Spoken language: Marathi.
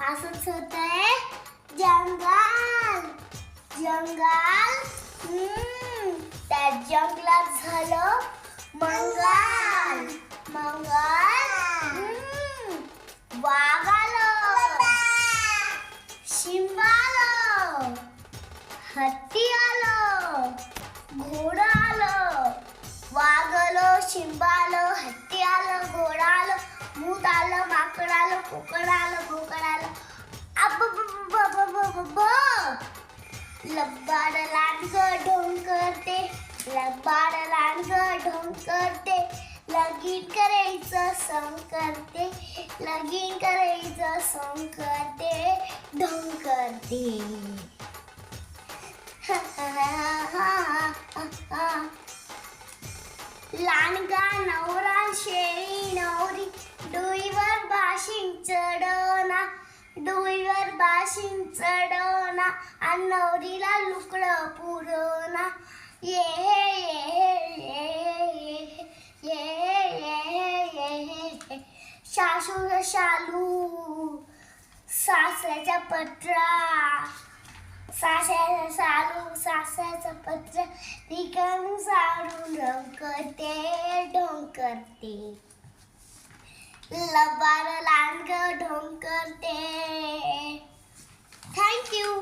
असंच होतंय. जंगल जंगल त्या जंगलात झालं मंगल. मंगल वाघ आलं, शिंब आलं, हत्ती आलं, घोडं आलं. वाघ आलं, शिंब आलं, हत्ती आलं, घोडं आलं, भूत आलं, माकड आलं, कुकड आलं, बोकड आलं. लबाड लांडग ढोंग करते, लबाड लांडग ढोंग करते. लगीन करायचं सॉंग करते, लगीन करायचं सॉंग करते, ढोंग करते. लांडगा नवरा शेळी नवरी डोईवर बाशिंग चढवना, डोईवर बाशिंग चढवना आणि नवरीला लुकडं पुरवना. ये सासू शालू सासऱ्याच्या पत्रा, सासऱ्याचा शालू सासऱ्याचा पत्र रिकामी साडून ढोंग करते, ढोंग करते. लबाड लांडग ढोंग करते. थँक्यू.